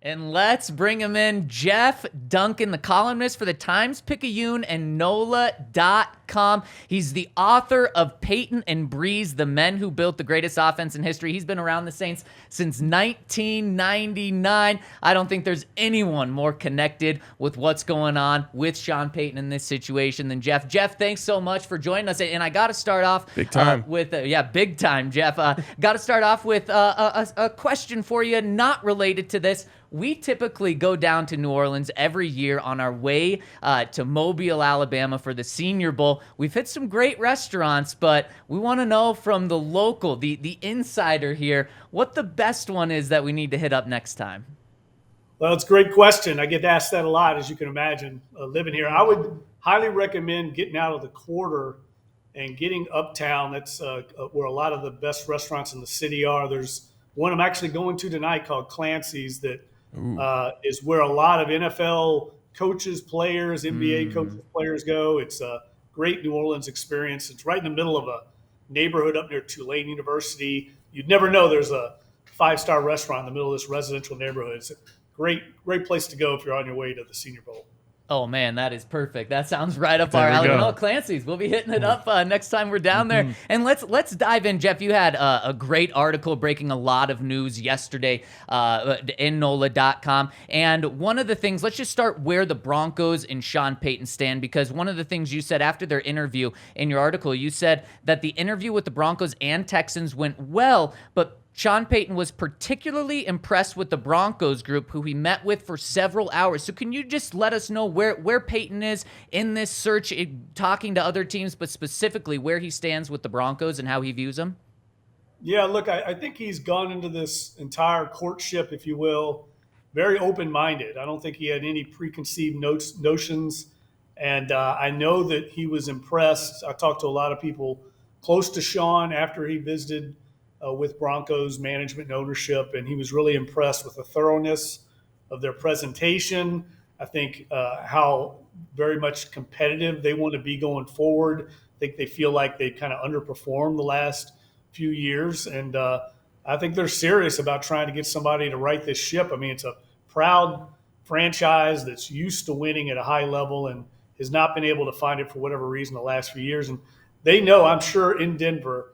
And let's bring him in, Jeff Duncan, the columnist for the Times-Picayune and NOLA.com. He's the author of Payton and Breeze, the men who built the greatest offense in history. He's been around the Saints since 1999. I don't think there's anyone more connected with what's going on with Sean Payton in this situation than Jeff. Jeff, thanks so much for joining us. And I got to start off big time with big time, Jeff. Got to start off with a question for you, not related to this. We typically go down to New Orleans every year on our way to Mobile, Alabama for the Senior Bowl. We've hit some great restaurants, but we want to know from the local, the insider here, what the best one is that we need to hit up next time. Well, it's a great question. I get asked that a lot, as you can imagine, living here. I would highly recommend getting out of the quarter and getting uptown. That's where a lot of the best restaurants in the city are. There's one I'm actually going to tonight called Clancy's that is where a lot of NFL coaches, players, NBA coaches, players go. It's a great New Orleans experience. It's right in the middle of a neighborhood up near Tulane University. You'd never know there's a 5-star restaurant in the middle of this residential neighborhood. It's a great place to go if you're on your way to the Senior Bowl. Oh, man, that is perfect. That sounds right up our alley. No, Clancy's. We'll be hitting it up next time we're down there. And let's dive in. Jeff, you had a great article breaking a lot of news yesterday in NOLA.com. And one of the things, let's just start where the Broncos and Sean Payton stand, because one of the things you said after their interview in your article, you said that the interview with the Broncos and Texans went well, but Sean Payton was particularly impressed with the Broncos group, who he met with for several hours. So can you just let us know where Payton is in this search, talking to other teams, but specifically where he stands with the Broncos and how he views them? Yeah, look, I think he's gone into this entire courtship, if you will, very open-minded. I don't think he had any preconceived notions. And I know that he was impressed. I talked to a lot of people close to Sean after he visited with Broncos management and ownership, and he was really impressed with the thoroughness of their presentation. I think how very much competitive they want to be going forward. I think they feel like they kind of underperformed the last few years, and I think they're serious about trying to get somebody to right this ship. I mean, it's a proud franchise that's used to winning at a high level and has not been able to find it for whatever reason the last few years. And they know, I'm sure, in Denver,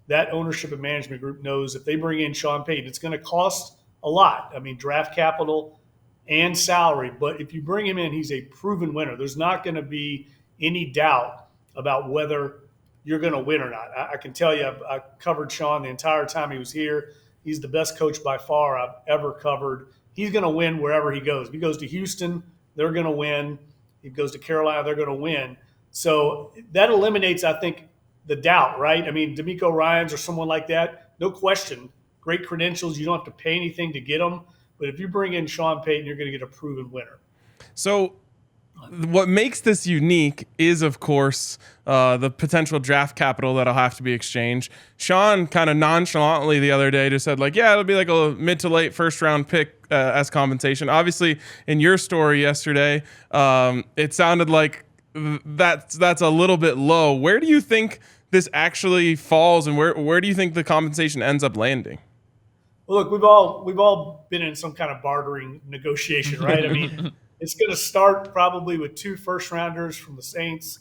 that ownership and management group knows if they bring in Sean Payton, it's going to cost a lot. I mean, draft capital and salary. But if you bring him in, he's a proven winner. There's not going to be any doubt about whether you're going to win or not. I can tell you, I covered Sean the entire time he was here. He's the best coach by far I've ever covered. He's going to win wherever he goes. If he goes to Houston, they're going to win. If he goes to Carolina, they're going to win. So that eliminates, I think, the doubt, right? I mean, D'Amico Ryans or someone like that, no question, great credentials. You don't have to pay anything to get them. But if you bring in Sean Payton, you're going to get a proven winner. So what makes this unique is, of course, the potential draft capital that'll have to be exchanged. Sean kind of nonchalantly the other day just said, like, yeah, it'll be like a mid to late first-round pick as compensation. Obviously, in your story yesterday, it sounded like that's a little bit low. Where do you think this actually falls, and where do you think the compensation ends up landing? Well, look, we've all been in some kind of bartering negotiation, right? I mean, it's going to start probably with 2 first-rounders from the Saints,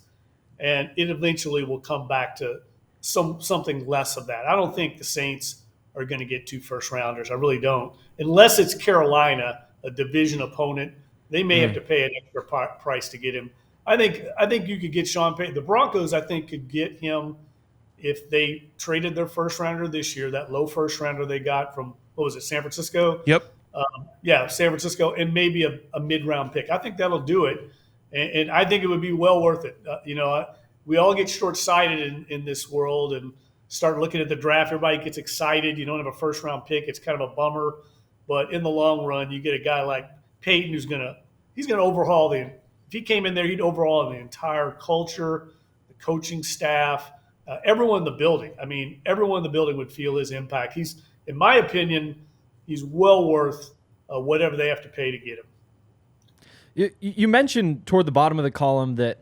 and it eventually will come back to something less of that. I don't think the Saints are going to get 2 first-rounders. I really don't. Unless it's Carolina, a division opponent, they may have to pay an extra price to get him. I think you could get Sean Payton. The Broncos, I think, could get him if they traded their first-rounder this year, that low first-rounder they got from, what was it, San Francisco? Yep. San Francisco, and maybe a mid-round pick. I think that'll do it, and I think it would be well worth it. We all get short-sighted in this world and start looking at the draft. Everybody gets excited. You don't have a first-round pick. It's kind of a bummer. But in the long run, you get a guy like Payton who's going to overhaul if he came in there, he'd overhaul the entire culture, the coaching staff, everyone in the building. I mean, everyone in the building would feel his impact. He's, in my opinion, he's well worth whatever they have to pay to get him. You mentioned toward the bottom of the column that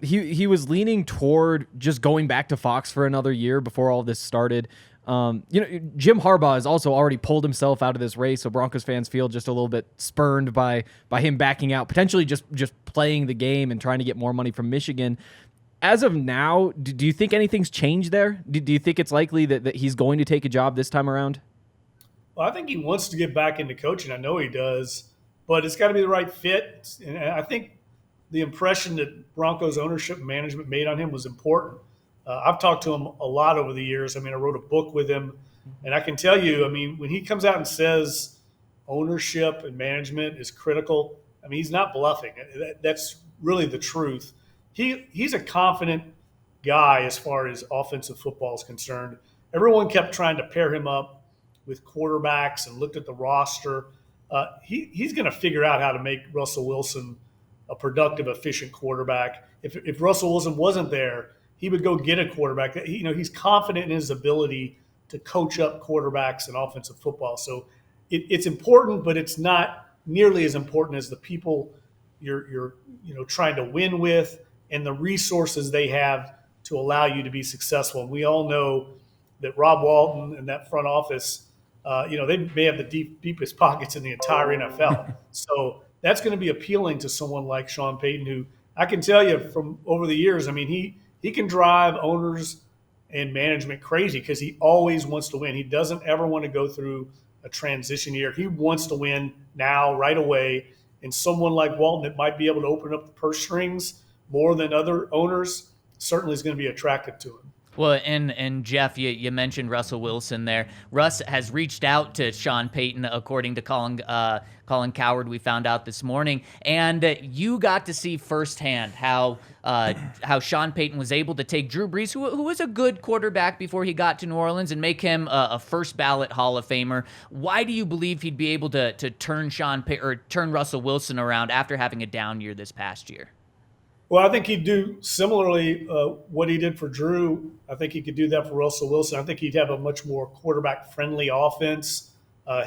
he was leaning toward just going back to Fox for another year before all this started. Jim Harbaugh has also already pulled himself out of this race, so Broncos fans feel just a little bit spurned by him backing out, potentially just playing the game and trying to get more money from Michigan. As of now, do you think anything's changed there? Do you think it's likely that he's going to take a job this time around? Well, I think he wants to get back into coaching. I know he does, but it's got to be the right fit. And I think the impression that Broncos ownership and management made on him was important. I've talked to him a lot over the years. I mean, I wrote a book with him, and I can tell you, I mean, when he comes out and says ownership and management is critical, I mean, he's not bluffing. That's really the truth. He's a confident guy as far as offensive football is concerned. Everyone kept trying to pair him up with quarterbacks and looked at the roster. He's going to figure out how to make Russell Wilson a productive, efficient quarterback. If Russell Wilson wasn't there, he would go get a quarterback. He's confident in his ability to coach up quarterbacks in offensive football. So it's important, but it's not nearly as important as the people you're trying to win with and the resources they have to allow you to be successful. And we all know that Rob Walton and that front office, they may have the deepest pockets in the entire NFL. So that's going to be appealing to someone like Sean Payton, who I can tell you from over the years, I mean, he can drive owners and management crazy because he always wants to win. He doesn't ever want to go through a transition year. He wants to win now, right away. And someone like Walton that might be able to open up the purse strings more than other owners certainly is going to be attractive to him. Well, and Jeff, you mentioned Russell Wilson there. Russ has reached out to Sean Payton, according to Colin Cowherd, we found out this morning. And you got to see firsthand how Sean Payton was able to take Drew Brees, who was a good quarterback before he got to New Orleans, and make him a first-ballot Hall of Famer. Why do you believe he'd be able to turn turn Russell Wilson around after having a down year this past year? Well, I think he'd do similarly what he did for Drew. I think he could do that for Russell Wilson. I think he'd have a much more quarterback-friendly offense.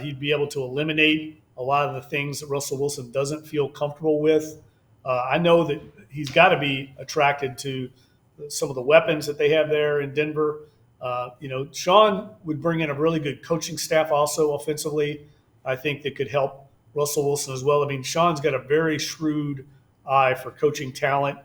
He'd be able to eliminate a lot of the things that Russell Wilson doesn't feel comfortable with. I know that he's got to be attracted to some of the weapons that they have there in Denver. Sean would bring in a really good coaching staff also offensively. I think that could help Russell Wilson as well. I mean, Sean's got a very shrewd eye for coaching talent.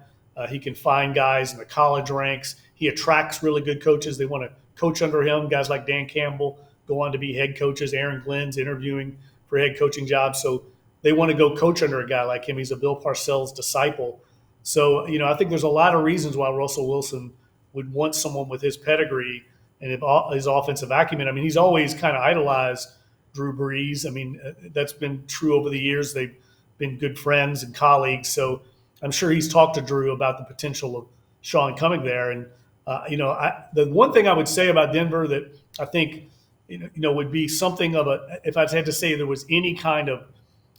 He can find guys in the college ranks. He attracts really good coaches. They want to coach under him. Guys like Dan Campbell go on to be head coaches. Aaron Glenn's interviewing for head coaching jobs. So they want to go coach under a guy like him. He's a Bill Parcells disciple. So, I think there's a lot of reasons why Russell Wilson would want someone with his pedigree and his offensive acumen. I mean, he's always kind of idolized Drew Brees. I mean, that's been true over the years. They've been good friends and colleagues. So I'm sure he's talked to Drew about the potential of Sean coming there. And, the one thing I would say about Denver that I think, would be something of if I had to say there was any kind of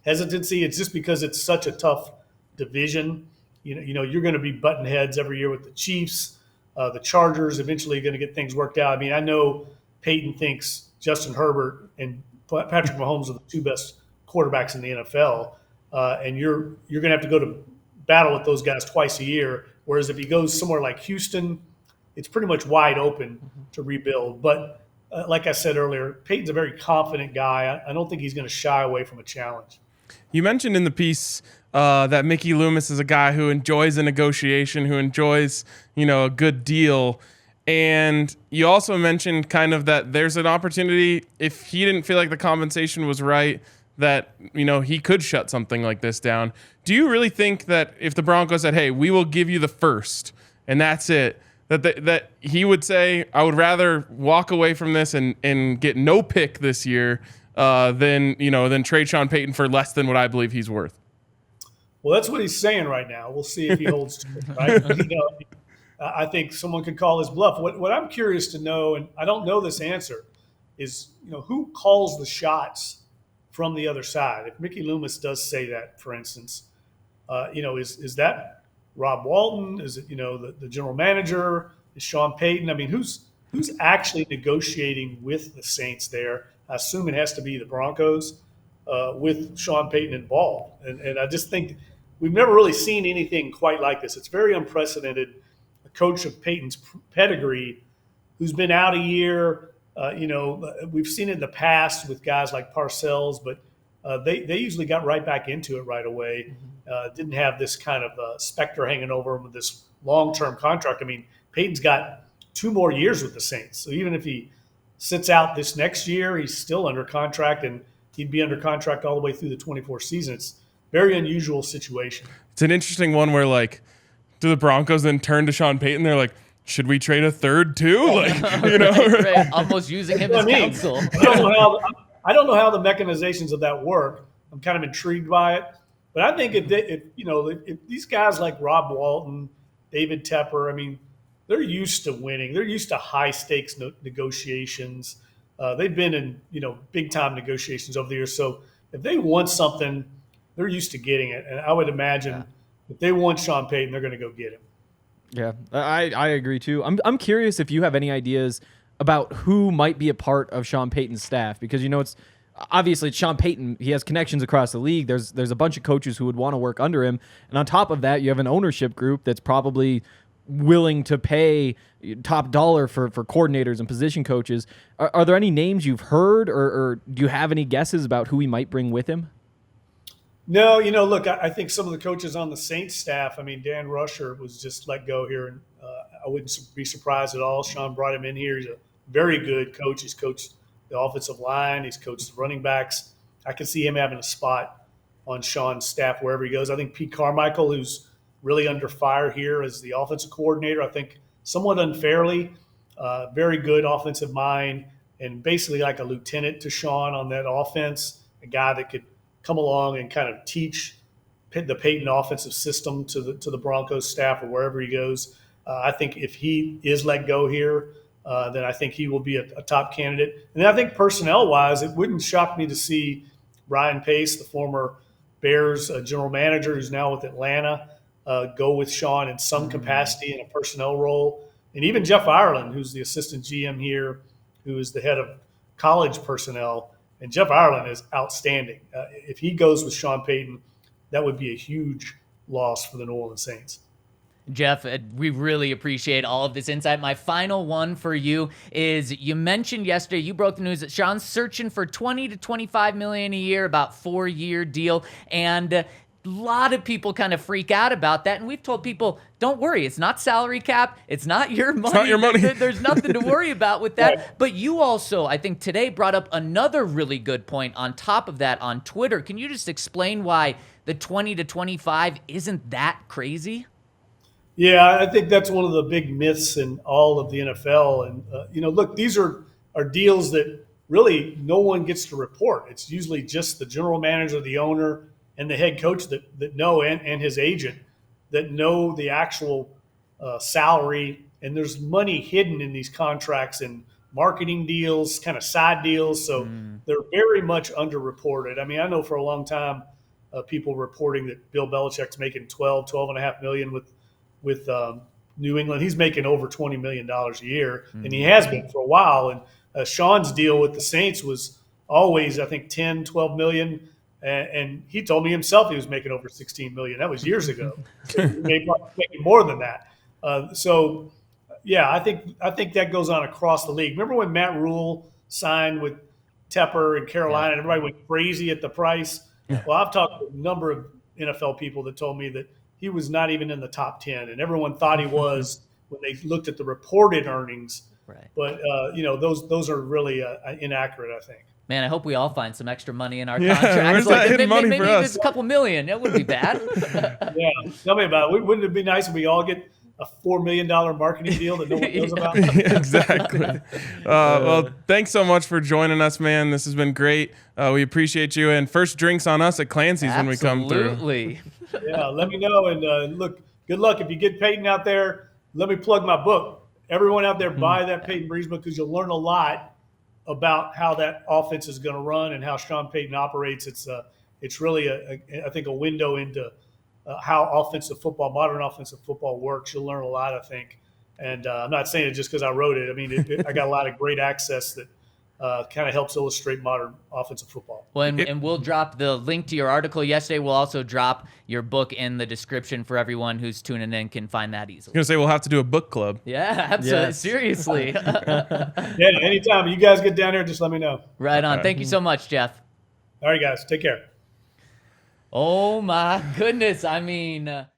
hesitancy, it's just because it's such a tough division. You're going to be button heads every year with the Chiefs, the Chargers, eventually going to get things worked out. I mean, I know Payton thinks Justin Herbert and Patrick Mahomes are the two best quarterbacks in the NFL. And you're going to have to go to battle with those guys twice a year. Whereas if he goes somewhere like Houston, it's pretty much wide open to rebuild. But like I said earlier, Payton's a very confident guy. I don't think he's going to shy away from a challenge. You mentioned in the piece that Mickey Loomis is a guy who enjoys a negotiation, who enjoys, a good deal. And you also mentioned kind of that there's an opportunity, if he didn't feel like the compensation was right, that, he could shut something like this down. Do you really think that if the Broncos said, hey, we will give you the first, and that's it, that he would say, I would rather walk away from this and get no pick this year than trade Sean Payton for less than what I believe he's worth? Well, that's what he's saying right now. We'll see if he holds to it, right? I think someone could call his bluff. What I'm curious to know, and I don't know this answer, is, who calls the shots from the other side? If Mickey Loomis does say that, for instance, is that Rob Walton? Is it, the general manager? Is Sean Payton? I mean, who's actually negotiating with the Saints there? I assume it has to be the Broncos with Sean Payton involved. And I just think we've never really seen anything quite like this. It's very unprecedented. A coach of Payton's pedigree who's been out a year, We've seen it in the past with guys like Parcells, but they usually got right back into it right away. Didn't have this kind of specter hanging over him with this long-term contract. I mean, Payton's got 2 more years with the Saints. So even if he sits out this next year, he's still under contract, and he'd be under contract all the way through the 24 season. It's a very unusual situation. It's an interesting one where, like, do the Broncos then turn to Sean Payton? They're like, should we trade a third too? Like, right. Almost using him as counsel. I don't know how the mechanizations of that work. I'm kind of intrigued by it. But I think if these guys like Rob Walton, David Tepper, I mean, they're used to winning. They're used to high stakes negotiations. They've been in big time negotiations over the years. So if they want something, they're used to getting it. And I would imagine if they want Sean Payton, they're going to go get him. Yeah, I agree too. I'm curious if you have any ideas about who might be a part of Sean Payton's staff, because it's obviously it's Sean Payton. He has connections across the league. There's a bunch of coaches who would want to work under him, and on top of that, you have an ownership group that's probably willing to pay top dollar for coordinators and position coaches. Are there any names you've heard, or do you have any guesses about who he might bring with him? No, look, I think some of the coaches on the Saints staff, I mean, Dan Rusher was just let go here, and I wouldn't be surprised at all. Sean brought him in here. He's a very good coach. He's coached the offensive line. He's coached the running backs. I can see him having a spot on Sean's staff wherever he goes. I think Pete Carmichael, who's really under fire here as the offensive coordinator, I think somewhat unfairly, very good offensive mind, and basically like a lieutenant to Sean on that offense, a guy that could come along and kind of teach the Payton offensive system to the Broncos staff or wherever he goes. I think if he is let go here, then I think he will be a top candidate. And then I think personnel-wise, it wouldn't shock me to see Ryan Pace, the former Bears general manager who's now with Atlanta, go with Sean in some capacity in a personnel role. And even Jeff Ireland, who's the assistant GM here, who is the head of college personnel. And Jeff Ireland is outstanding. If he goes with Sean Payton, that would be a huge loss for the New Orleans Saints. Jeff, we really appreciate all of this insight. My final one for you is, you mentioned yesterday, you broke the news that Sean's searching for $20 to $25 million a year, about 4-year deal. And a lot of people kind of freak out about that. And we've told people, don't worry, it's not salary cap. It's not your money. It's not your money. There's nothing to worry about with that. Right. But you also, I think today, brought up another really good point on top of that on Twitter. Can you just explain why the 20 to 25 isn't that crazy? Yeah, I think that's one of the big myths in all of the NFL. And, look, these are deals that really no one gets to report. It's usually just the general manager, the owner, and the head coach that know, and his agent, that know the actual salary. And there's money hidden in these contracts and marketing deals, kind of side deals. So they're very much underreported. I mean, I know for a long time people reporting that Bill Belichick's making $12.5 million with New England. He's making over $20 million a year, and he has been for a while. And Sean's deal with the Saints was always, I think, 10, 12 million. And he told me himself he was making over 16 million. That was years ago. So he may be making more than that. I think that goes on across the league. Remember when Matt Rule signed with Tepper in Carolina, and everybody went crazy at the price? Yeah. Well, I've talked to a number of NFL people that told me that he was not even in the top 10, and everyone thought he was when they looked at the reported earnings. Right. But those are really inaccurate, I think. Man, I hope we all find some extra money in our contracts. Maybe it's a couple million. That wouldn't be bad. Yeah, tell me about it. Wouldn't it be nice if we all get a $4 million marketing deal that no one knows about? Exactly. Well, thanks so much for joining us, man. This has been great. We appreciate you. And first drinks on us at Clancy's when we come through. Absolutely. Yeah, let me know. And look, good luck. If you get Payton out there, let me plug my book. Everyone out there, buy that Payton Breeze book, because you'll learn a lot about how that offense is going to run and how Sean Payton operates. It's really, I think, a window into how modern offensive football works. You'll learn a lot, I think. And I'm not saying it just because I wrote it. I mean, I got a lot of great access that kind of helps illustrate modern offensive football. Well, and we'll drop the link to your article yesterday. We'll also drop your book in the description for everyone who's tuning in can find that easily. I'm going to say we'll have to do a book club. Yeah, absolutely. Yes. Seriously. Yeah, anytime you guys get down here, just let me know. Right on. Thank you so much, Jeff. All right, guys, take care. Oh, my goodness. I mean...